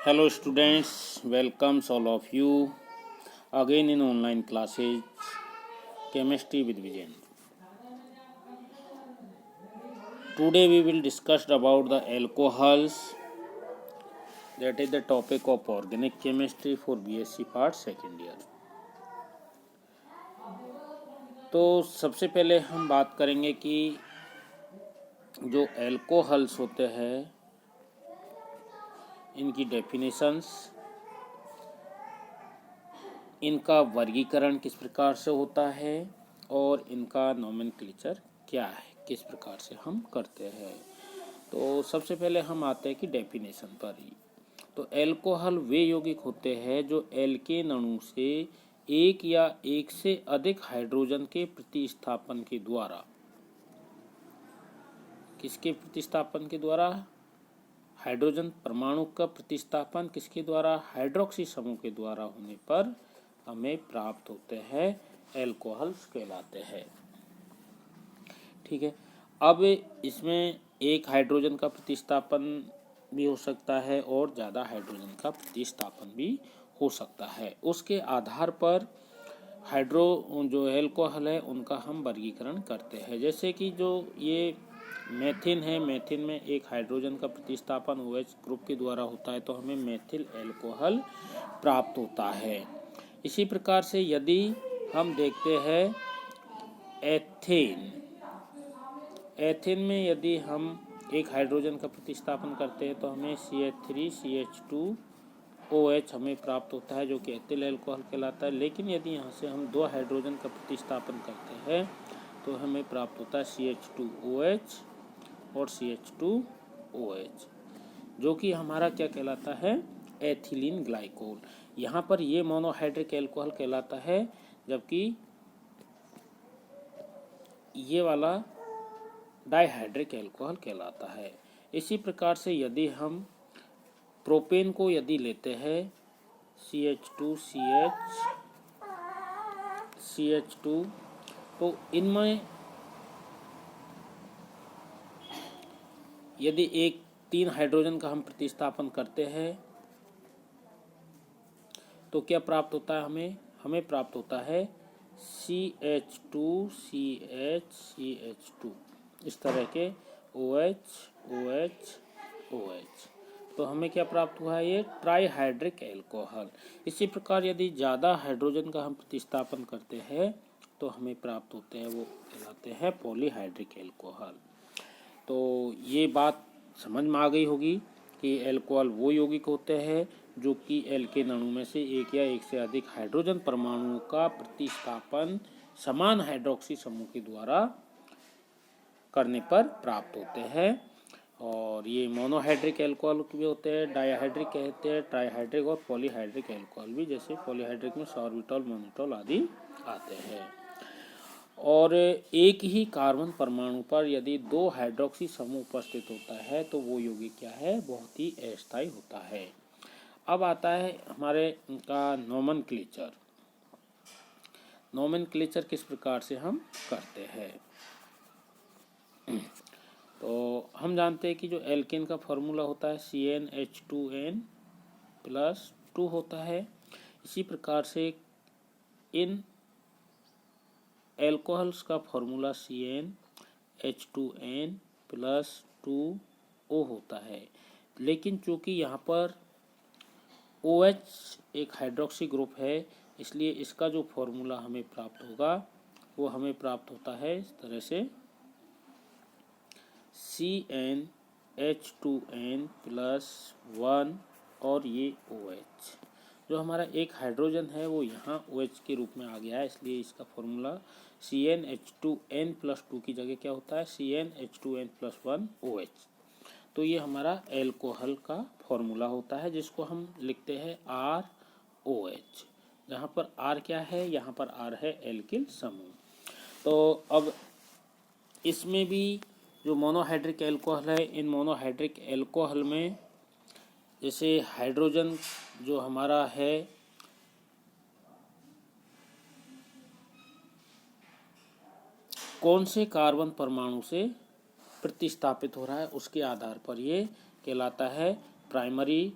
Hello students, welcomes all of you again in online classes Chemistry with Vijayan. Today we will discuss about the alcohols, that is the topic of organic chemistry for BSc part second year. तो सबसे पहले हम बात करेंगे कि जो alcohols होते हैं इनकी डेफिनेशंस, इनका वर्गीकरण किस प्रकार से होता है और इनका नोमेनक्लेचर क्या है, किस प्रकार से हम करते हैं। तो सबसे पहले हम आते हैं कि डेफिनेशन पर ही। तो एल्कोहल वे यौगिक होते हैं जो एल्केन अणु से एक या एक से अधिक हाइड्रोजन के प्रतिस्थापन के द्वारा, किसके प्रतिस्थापन के द्वारा, हाइड्रोजन परमाणु का प्रतिस्थापन किसके द्वारा, हाइड्रोक्सी समूह के द्वारा होने पर हमें प्राप्त होते हैं, एल्कोहल्स कहलाते हैं। ठीक है। अब इसमें एक हाइड्रोजन का प्रतिस्थापन भी हो सकता है और ज़्यादा हाइड्रोजन का प्रतिस्थापन भी हो सकता है। उसके आधार पर जो एल्कोहल है उनका हम वर्गीकरण करते हैं। जैसे कि जो ये मेथिन है, मेथिन में एक हाइड्रोजन का प्रतिस्थापन OH ग्रुप के द्वारा होता है तो हमें मेथिल एल्कोहल प्राप्त होता है। इसी प्रकार से यदि हम देखते हैं एथेन में यदि हम एक हाइड्रोजन का प्रतिस्थापन करते हैं तो हमें CH3CH2OH हमें प्राप्त होता है, जो कि एथिल एल्कोहल कहलाता है। लेकिन यदि यहाँ से हम दो हाइड्रोजन का प्रतिस्थापन करते हैं तो हमें प्राप्त होता है CH2OH और CH2OH, जो कि हमारा क्या कहलाता है, एथिलीन ग्लाइकोल। यहाँ पर ये मोनोहाइड्रिक एल्कोहल कहलाता है, जबकि ये वाला डाइहाइड्रिक एल्कोहल कहलाता है। इसी प्रकार से यदि हम प्रोपेन को यदि लेते हैं CH2CH2, तो इनमें यदि एक 3 हाइड्रोजन का हम प्रतिस्थापन करते हैं तो क्या प्राप्त होता है, हमें प्राप्त होता है CH2CH2, इस तरह के OH। तो हमें क्या प्राप्त हुआ है, ये ट्राईहाइड्रिक एल्कोहल। इसी प्रकार यदि ज़्यादा हाइड्रोजन का हम प्रतिस्थापन करते हैं तो हमें प्राप्त होते हैं, वो कहलाते हैं पॉलीहाइड्रिक एल्कोहल। तो ये बात समझ में आ गई होगी कि एल्कोहल वो यौगिक होते हैं जो कि एल्केन अणु में से एक या एक से अधिक हाइड्रोजन परमाणुओं का प्रतिस्थापन समान हाइड्रोक्सी समूह के द्वारा करने पर प्राप्त होते हैं। और ये मोनोहाइड्रिक एल्कोहल भी होते हैं, डाइहाइड्रिक कहते हैं, ट्राईहाइड्रिक और पॉलीहाइड्रिक एल्कोहल भी। जैसे पॉलीहाइड्रिक में सॉर्बिटॉल, मोनिटॉल आदि आते हैं। और एक ही कार्बन परमाणु पर यदि 2 हाइड्रोक्सी समूह उपस्थित होता है तो वो यौगिक क्या है, बहुत ही अस्थायी होता है। अब आता है हमारे का नोमेनक्लेचर किस प्रकार से हम करते हैं। तो हम जानते हैं कि जो एल्केन का फॉर्मूला होता है CnH2n+2 होता है। इसी प्रकार से इन एल्कोहल्स का फॉर्मूला CnH2n+2O होता है। लेकिन चूंकि यहाँ पर OH एक हाइड्रोक्सी ग्रुप है, इसलिए इसका जो फॉर्मूला हमें प्राप्त होगा वो हमें प्राप्त होता है इस तरह से CnH2n+1 और ये OH। जो हमारा एक हाइड्रोजन है वो यहाँ OH के रूप में आ गया है, इसलिए इसका फॉर्मूला CnH2n+2 की जगह क्या होता है, CnH2n+1OH। तो ये हमारा एल्कोहल का फॉर्मूला होता है, जिसको हम लिखते हैं ROH। जहाँ पर R क्या है, यहाँ पर R है एल्किल समूह। तो अब इसमें भी जो मोनोहाइड्रिक एल्कोहल है, इन मोनोहाइड्रिक एल्कोहल में जैसे हाइड्रोजन जो हमारा है कौन से कार्बन परमाणु से प्रतिस्थापित हो रहा है उसके आधार पर ये कहलाता है प्राइमरी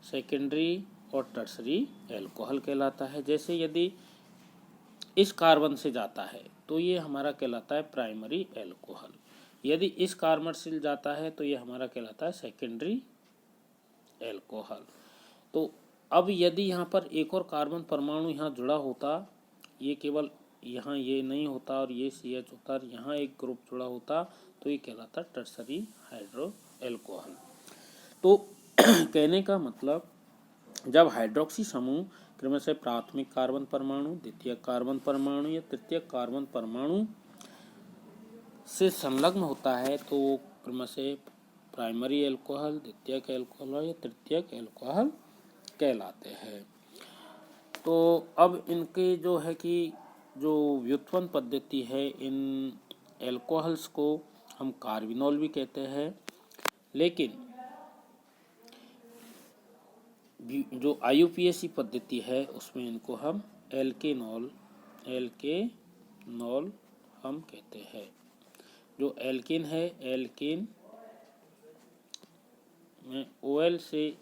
सेकेंडरी और टर्सरी एल्कोहल कहलाता है। जैसे यदि इस कार्बन से जाता है तो ये हमारा कहलाता है प्राइमरी एल्कोहल, यदि इस कार्बन से जाता है तो ये हमारा कहलाता है सेकेंडरी एल्कोहल। तो अब यदि यहाँ पर एक और कार्बन परमाणु यहाँ जुड़ा होता, ये केवल यहाँ ये नहीं होता और ये CH होता और यहाँ एक ग्रुप जुड़ा होता, तो ये कहलाता टर्सरी हाइड्रो एल्कोहल। तो कहने का मतलब, जब हाइड्रोक्सी समूह क्रम से प्राथमिक कार्बन परमाणु, द्वितीय कार्बन परमाणु या तृतीय कार्बन परमाणु से संलग्न होता है तो क्रम से प्राइमरी एल्कोहल, द्वितीयक एल्कोहल या तृतीयक एल्कोहल कहलाते हैं। तो अब इनके जो है कि जो व्युत्पन्न पद्धति है, इन एल्कोहल्स को हम कार्बिनॉल भी कहते हैं, लेकिन जो IUPAC पद्धति है उसमें इनको हम एल्केनॉल हम कहते हैं। जो एल्केन है, एल्केन में OL से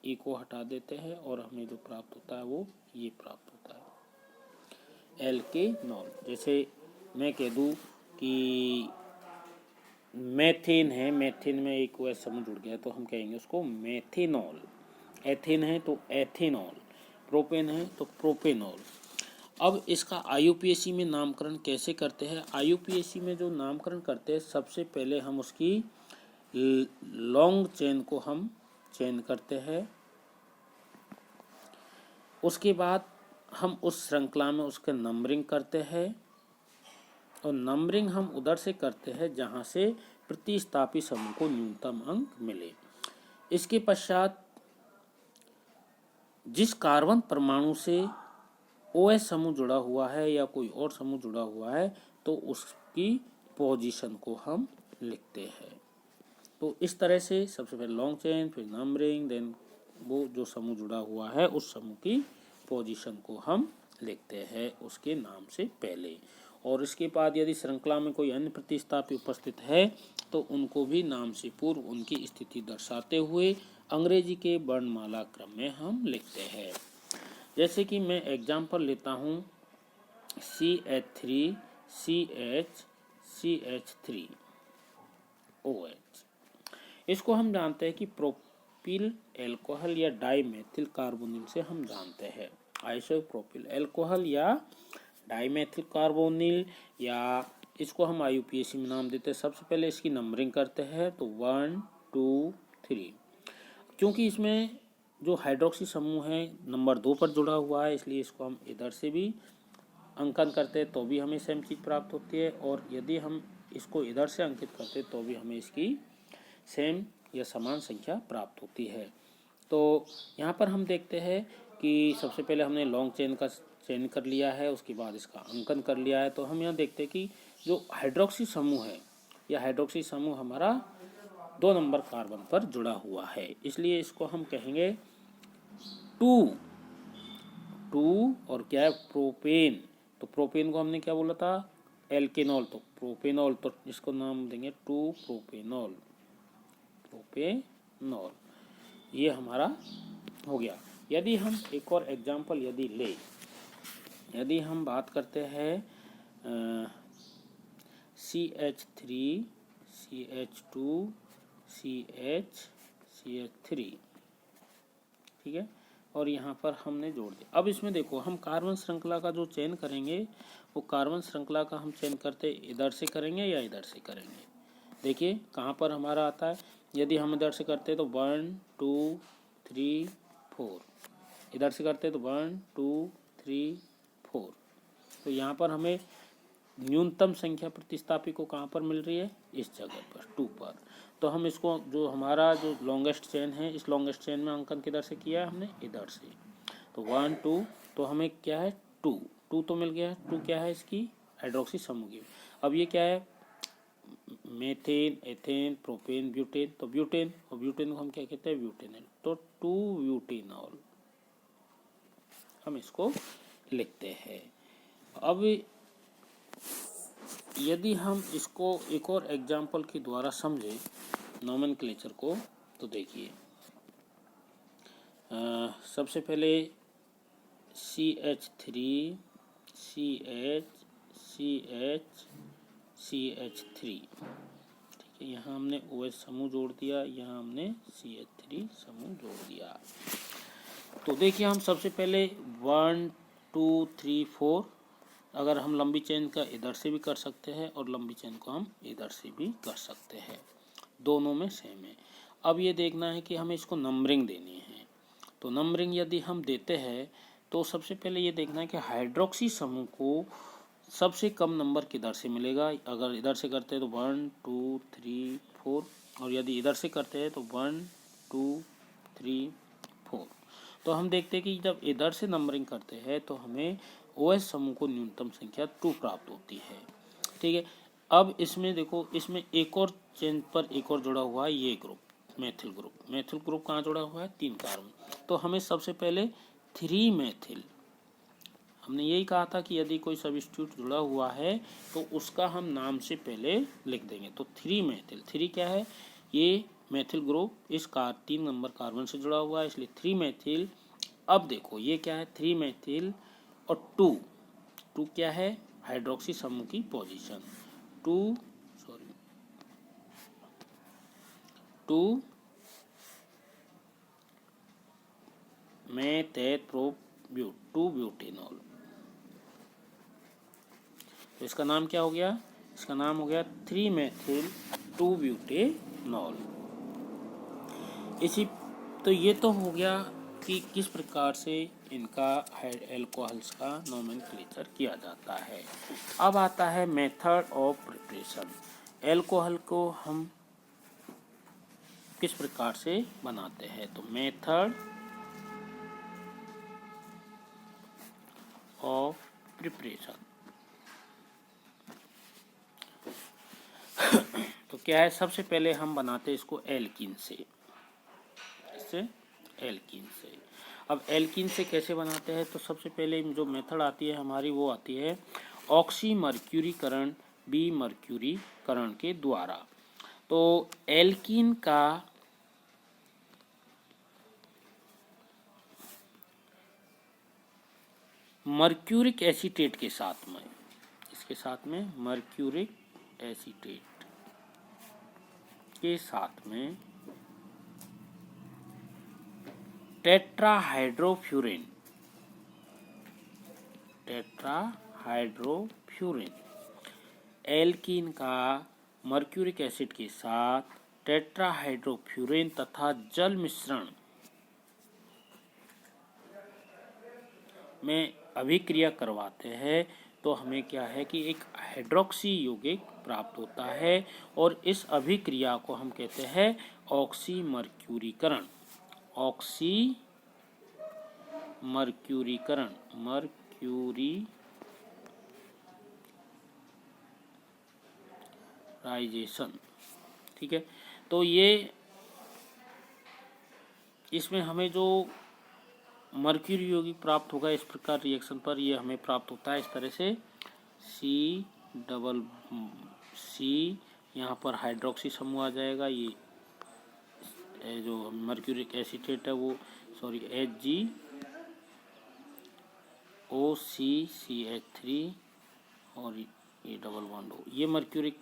E को हटा देते हैं और हमें जो प्राप्त होता है वो ये प्राप्त होता है एल्केनॉल। जैसे मैं कह दूँ कि मेथेन है, मेथेन में एक OH समूह जुड़ गया तो हम कहेंगे उसको मेथेनॉल। एथेन है तो एथेनॉल, प्रोपेन है तो प्रोपेनॉल। अब इसका IUPAC में नामकरण कैसे करते हैं? IUPAC में जो नामकरण करते हैं, सबसे पहले हम उसकी लॉन्ग चेन को हम चयन करते हैं, उसके बाद हम उस श्रृंखला में उसके नंबरिंग करते हैं और नंबरिंग हम उधर से करते हैं जहां से प्रतिस्थापी समूह को न्यूनतम अंक मिले। इसके पश्चात जिस कार्बन परमाणु से OH समूह जुड़ा हुआ है या कोई और समूह जुड़ा हुआ है तो उसकी पोजीशन को हम लिखते हैं। तो इस तरह से सबसे पहले लॉन्ग चेन, फिर नंबरिंग, देन वो जो समूह जुड़ा हुआ है उस समूह की पोजीशन को हम लिखते हैं उसके नाम से पहले। और इसके बाद यदि श्रृंखला में कोई अन्य प्रतिस्थापी उपस्थित है तो उनको भी नाम से पूर्व उनकी स्थिति दर्शाते हुए अंग्रेजी के वर्णमाला क्रम में हम लिखते हैं। जैसे कि मैं एग्जाम्पल लेता हूँ CH3 CH CH3OH। इसको हम जानते हैं कि प्रोपिल एल्कोहल या डाइमेथिल कार्बोनिल से हम जानते हैं। आइसोप्रोपिल एल्कोहल या डाइमेथिल कार्बोनिल, या इसको हम IUPAC में नाम देते हैं। सबसे पहले इसकी नंबरिंग करते हैं तो 1 2 3। क्योंकि इसमें जो हाइड्रोक्सी समूह है नंबर 2 पर जुड़ा हुआ है, इसलिए इसको हम इधर से भी अंकन करते हैं तो भी हमें सेम चीज़ प्राप्त होती है, और यदि हम इसको इधर से अंकित करते तो भी हमें इसकी सेम या समान संख्या प्राप्त होती है। तो यहाँ पर हम देखते हैं कि सबसे पहले हमने लॉन्ग चेन का चयन कर लिया है, उसके बाद इसका अंकन कर लिया है। तो हम यहाँ देखते हैं कि जो हाइड्रोक्सी समूह है, यह हाइड्रोक्सी समूह हमारा 2 नंबर कार्बन पर जुड़ा हुआ है, इसलिए इसको हम कहेंगे 2 और क्या है प्रोपेन। तो प्रोपेन को हमने क्या बोला था? एल्केनॉल। तो प्रोपेनॉल, तो इसको नाम देंगे 2 प्रोपेनॉल। ये हमारा हो गया। यदि हम एक और एग्जाम्पल यदि हम बात करते हैं CH3 CH2 CH3, ठीक है, और यहाँ पर हमने जोड़ दिया। अब इसमें देखो हम कार्बन श्रृंखला का जो चयन करेंगे वो कार्बन श्रृंखला का हम चयन करते इधर से करेंगे या इधर से करेंगे। देखिए कहाँ पर हमारा आता है। यदि हम इधर से करते हैं तो 1 2 3 4, इधर से करते हैं तो 1 2 3 4। तो यहाँ पर हमें न्यूनतम संख्या प्रतिस्थापी को कहाँ पर मिल रही है? इस जगह पर 2 पर। तो हम इसको जो हमारा जो लॉन्गेस्ट चेन है, इस लॉन्गेस्ट चेन में अंकन किधर से किया है हमने? इधर से। तो 1 2, तो हमें क्या है 2 तो मिल गया। 2 क्या है? इसकी हाइड्रोक्सी समूह की। अब ये क्या है? Methane, ethane, propane, butane. तो ब्यूटेन, और ब्यूटेन को हम क्या कहते हैं? ब्यूटेनॉल। तो 2 ब्यूटेनॉल हम इसको लिखते हैं। अब यदि हम इसको एक और एग्जाम्पल के द्वारा समझें नोमेनक्लेचर को, तो देखिए सबसे पहले CH3 CH3 ठीक है, यहाँ हमने OH समूह जोड़ दिया, यहाँ हमने CH3 समूह जोड़ दिया। तो देखिए हम सबसे पहले 1 2 3 4 अगर हम लंबी चेन का इधर से भी कर सकते हैं और लंबी चेन को हम इधर से भी कर सकते हैं, दोनों में सेम है। अब ये देखना है कि हमें इसको नंबरिंग देनी है। तो नंबरिंग यदि हम देते हैं तो सबसे पहले ये देखना है कि हाइड्रोक्सी समूह को सबसे कम नंबर किधर से मिलेगा। अगर इधर से करते हैं तो 1 2 3 4 और यदि इधर से करते हैं तो 1 2 3 4। तो हम देखते हैं कि जब इधर से नंबरिंग करते हैं तो हमें OH समूह को न्यूनतम संख्या 2 प्राप्त होती है। ठीक है, अब इसमें देखो, इसमें एक और चेन पर एक और जुड़ा हुआ है ये group, methyl group. Methyl group कहाँ जुड़ा हुआ है? 3 कार्बन। तो हमें सबसे पहले 3 मेथिल, हमने यही कहा था कि यदि कोई सब्स्टिट्यूट जुड़ा हुआ है तो उसका हम नाम से पहले लिख देंगे। तो 3 मेथिल, 3 क्या है? ये मेथिल ग्रुप इस 3 नंबर कार्बन से जुड़ा हुआ है, इसलिए 3 मेथिल। अब देखो ये क्या है? 3 मेथिल और 2 क्या है? हाइड्रोक्सी समूह की पोजीशन। 2 2 ब्यूटेनॉल। तो इसका नाम क्या हो गया? इसका नाम हो गया 3 मेथिल 2 ब्यूटेनॉल। इसी तो ये तो हो गया कि किस प्रकार से इनका एल्कोहल्स का नोमेनक्लेचर किया जाता है। अब आता है मेथड ऑफ प्रिपरेशन। एल्कोहल को हम किस प्रकार से बनाते हैं? तो मेथड ऑफ प्रिपरेशन तो क्या है? सबसे पहले हम बनाते हैं इसको एल्कीन से। इससे एल्कीन से। अब एल्कीन से कैसे बनाते हैं? तो सबसे पहले जो मेथड आती है हमारी वो आती है ऑक्सी मर्क्यूरीकरण बी मर्क्यूरीकरण के द्वारा। तो एल्कीन का मर्क्यूरिक एसीटेट के साथ में, इसके साथ में मर्क्यूरिक एसीटेट के साथ में टेट्राहाइड्रोफ्यूरिन एल्कीन का मर्क्यूरिक एसिड के साथ टेट्राहाइड्रोफ्यूरिन तथा जल मिश्रण में अभिक्रिया करवाते हैं तो हमें क्या है कि एक हाइड्रोक्सी यौगिक प्राप्त होता है और इस अभिक्रिया को हम कहते हैं ऑक्सी मर्क्यूरीकरण। मर्क्यूरीकरण ठीक है। तो ये इसमें हमें जो मर्क्यूरी यौगिक प्राप्त होगा इस प्रकार रिएक्शन पर ये हमें प्राप्त होता है इस तरह से C यहाँ पर हाइड्रोक्सी समूह आ जाएगा। ये जो मर्क्यूरिक एसीटेट है वो HgOCCH3 और ये डबल बॉन्ड O, ये मर्क्यूरिक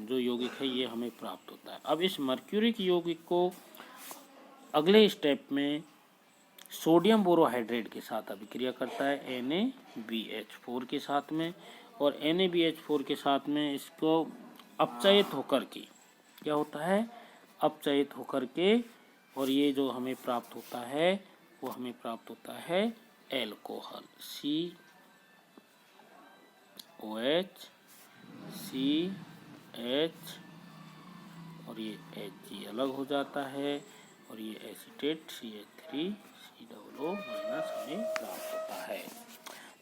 जो यौगिक है ये हमें प्राप्त होता है। अब इस मर्क्यूरिक यौगिक को अगले स्टेप में सोडियम बोरोहाइड्रेट के साथ अभिक्रिया करता है NaBH4 के साथ में, और NaBH4 के साथ में इसको अपचयित होकर के क्या होता है? अपचयित होकर के, और ये जो हमें प्राप्त होता है वो हमें प्राप्त होता है एल्कोहल COH CH और ये Hg अलग हो जाता है और ये एसीटेट CH3COO- हमें प्राप्त होता है।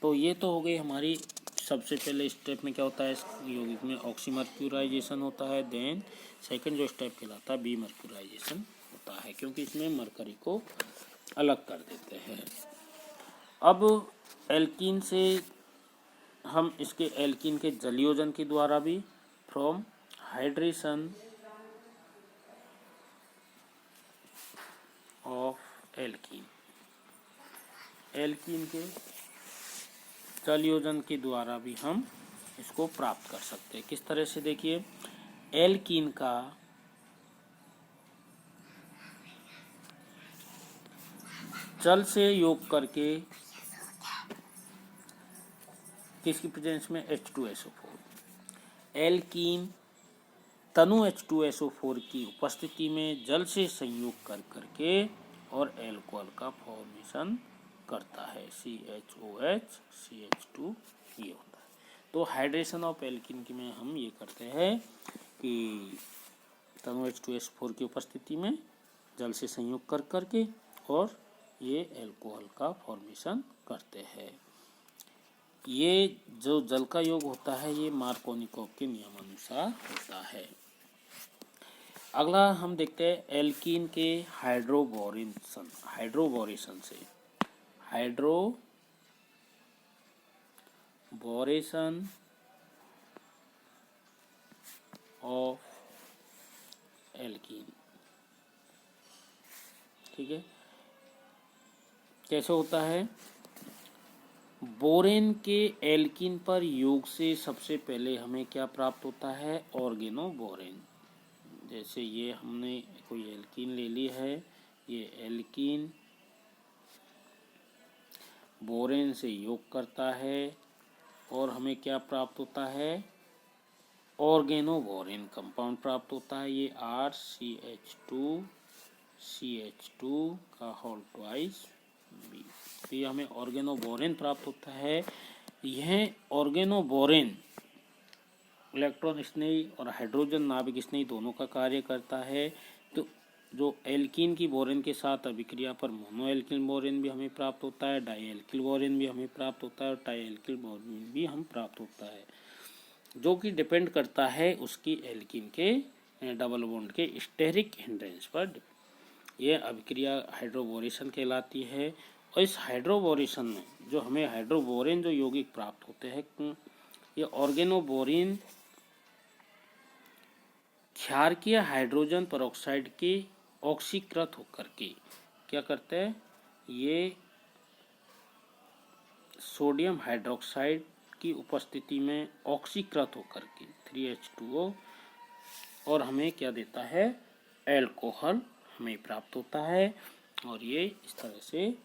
तो ये तो हो गई हमारी सबसे पहले स्टेप में क्या होता है, इस यौगिक में ऑक्सीमर्क्यूराइजेशन होता है। देन सेकंड जो स्टेप कहलाता है बी मर्क्यूराइजेशन होता है, क्योंकि इसमें मरकरी को अलग कर देते हैं। अब एल्कीन से हम इसके एल्कीन के जलयोजन के द्वारा भी from hydration of alkene alkene के जल योजन के द्वारा भी हम इसको प्राप्त कर सकते हैं। किस तरह से, देखिए, एल्कीन का जल से योग करके किसकी प्रेजेंस में, H2SO4, एल्कीन तनु H2SO4 की उपस्थिति में जल से संयोग कर करके और एल्कोहल का फॉर्मेशन करता है, CHOH CH2 ये होता है। तो हाइड्रेशन ऑफ एल्कीन की में हम ये करते हैं कि तनु H2SO4 की उपस्थिति में जल से संयोग कर करके और ये एल्कोहल का फॉर्मेशन करते हैं। ये जो जल का योग होता है ये मार्कोनिकोव के नियमानुसार होता है। अगला हम देखते हैं एल्कीन के हाइड्रोबोरेशन से, हाइड्रोबोरेशन ऑफ एल्कीन। ठीक है, कैसे होता है? बोरेन के एल्कीन पर योग से सबसे पहले हमें क्या प्राप्त होता है? ऑर्गेनोबोरेन। जैसे ये हमने कोई एल्कीन ले ली है, ये एल्कीन बोरेन से योग करता है और हमें क्या प्राप्त होता है? ऑर्गेनोबोरेन कंपाउंड प्राप्त होता है। ये RCH2 का होल ट्वाइस B। तो ये हमें ऑर्गेनोबोरेन प्राप्त होता है। यह ऑर्गेनोबोरेन इलेक्ट्रॉन स्नेही और हाइड्रोजन नाभिक स्नेही दोनों का कार्य करता है। तो जो एल्कीन की बोरेन के साथ अभिक्रिया पर मोनो एल्किल बोरेन भी हमें प्राप्त होता है, डाई एल्किल बोरेन भी हमें प्राप्त होता है और टाई एल्किल बोरेन भी हम प्राप्त होता है, जो कि डिपेंड करता है उसकी एल्कीन के डबल बॉन्ड के स्टेरिक हिंड्रेंस पर। यह अभिक्रिया हाइड्रोबोरेशन कहलाती है। और इस हाइड्रोबोरेशन में जो हमें हाइड्रोबोरेन जो यौगिक प्राप्त होते हैं, ये ऑर्गेनोबोरेन क्षारकीय हाइड्रोजन परऑक्साइड के ऑक्सीकृत होकर के क्या करते हैं? ये सोडियम हाइड्रोक्साइड की उपस्थिति में ऑक्सीकृत होकर के 3H2O और हमें क्या देता है? एल्कोहल हमें प्राप्त होता है। और ये इस तरह से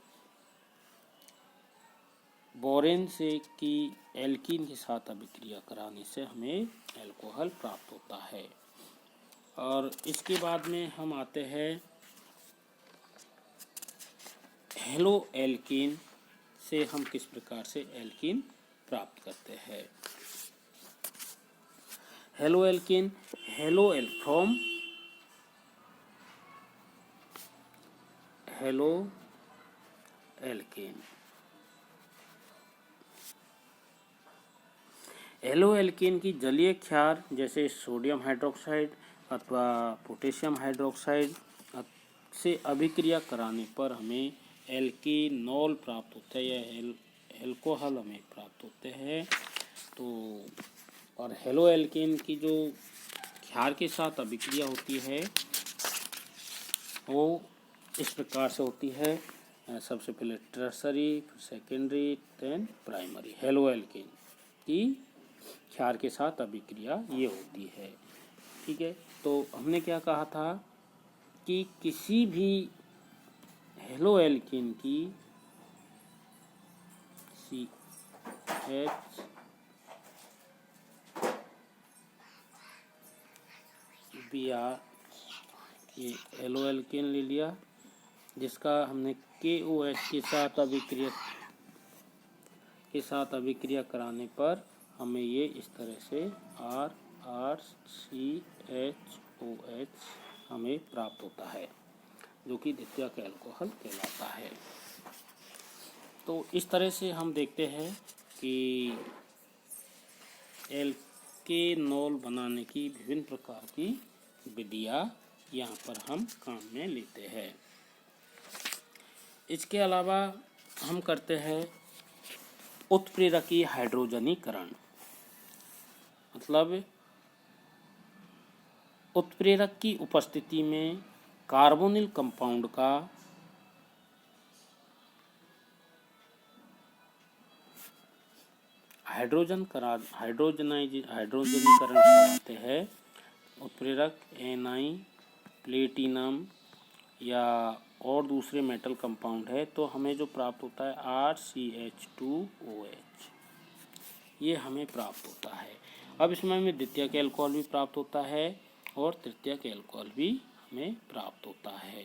बोरेन से की एल्कीन के साथ अभिक्रिया कराने से हमें एल्कोहल प्राप्त होता है। और इसके बाद में हम आते हैं हेलो एल्कीन से हम किस प्रकार से एल्कीन प्राप्त करते हैं। Hello alkene, from hello alkene. Hello alkene की जलीय क्षार जैसे सोडियम हाइड्रोक्साइड अथवा पोटेशियम हाइड्रोक्साइड से अभिक्रिया कराने पर हमें एल्कीनॉल प्राप्त होता है या एल्कोहल हमें प्राप्त होते हैं। तो और हेलो एल्कीन की जो क्षार के साथ अभिक्रिया होती है वो इस प्रकार से होती है, सबसे पहले टर्सरी, फिर secondary, then primary. Halo alkene की क्षार के साथ अभिक्रिया ये होती है। ठीक है, तो हमने क्या कहा था कि किसी भी हेलो एल्कीन की CH BR, ये हेलो एल्कीन ले लिया जिसका हमने KOH के साथ अभिक्रिया कराने पर हमें ये इस तरह से RCHOH हमें प्राप्त होता है, जो कि द्वितीयक एल्कोहल कहलाता है। तो इस तरह से हम देखते हैं कि एल्केनॉल बनाने की विभिन्न प्रकार की विधियाँ यहाँ पर हम काम में लेते हैं। इसके अलावा हम करते हैं उत्प्रेरकी हाइड्रोजनीकरण, मतलब उत्प्रेरक की उपस्थिति में कार्बोनिल कंपाउंड का हाइड्रोजनीकरण करवाते हैं उत्प्रेरक Na, प्लेटिनम या और दूसरे मेटल कंपाउंड है, तो हमें जो प्राप्त होता है RCH2OH, ये हमें प्राप्त होता है। अब इसमें हमें द्वितीयक एल्कोहल भी प्राप्त होता है और तृतीयक एल्कोहल भी हमें प्राप्त होता है।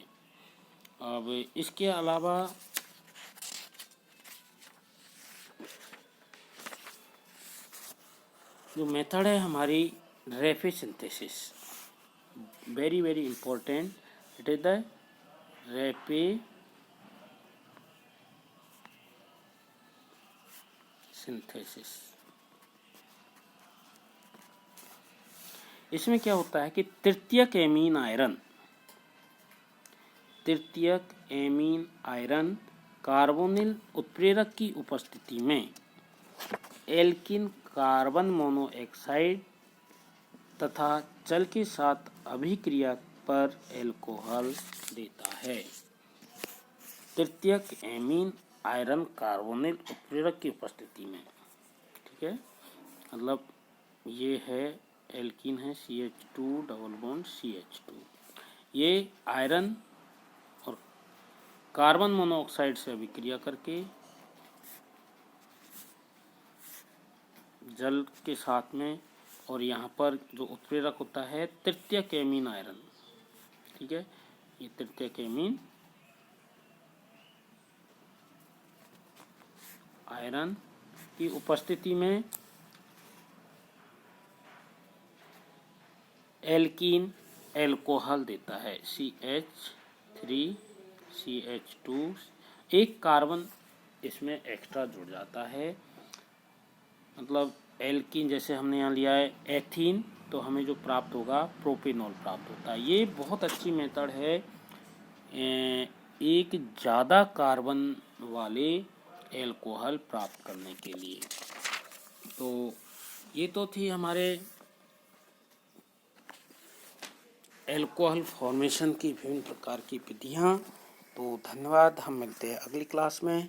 अब इसके अलावा जो मेथड है हमारी rapid synthesis, very very important, it is the rapid synthesis. इसमें क्या होता है कि तृतीयक एमीन आयरन कार्बोनिल उत्प्रेरक की उपस्थिति में एल्किन कार्बन मोनोऑक्साइड तथा जल के साथ अभिक्रिया पर एल्कोहल देता है। तृतीयक एमीन आयरन कार्बोनिल उत्प्रेरक की उपस्थिति में, ठीक है, मतलब ये है एल्कीन है CH2 डबल बॉन्ड CH2, ये आयरन और कार्बन मोनोऑक्साइड से अभिक्रिया करके जल के साथ में, और यहाँ पर जो उत्प्रेरक होता है तृतीयक एमीन आयरन, ठीक है, ये तृतीयक एमीन आयरन की उपस्थिति में एल्कीन एल्कोहल देता है CH3CH2, एक कार्बन इसमें एक्स्ट्रा जुड़ जाता है, मतलब एल्कीन जैसे हमने यहाँ लिया है एथीन, तो हमें जो प्राप्त होगा प्रोपेनॉल प्राप्त होता है। ये बहुत अच्छी मेथड है एक ज़्यादा कार्बन वाले एल्कोहल प्राप्त करने के लिए। तो ये तो थी हमारे एल्कोहल फॉर्मेशन की विभिन्न प्रकार की विधियाँ। तो धन्यवाद, हम मिलते हैं अगली क्लास में।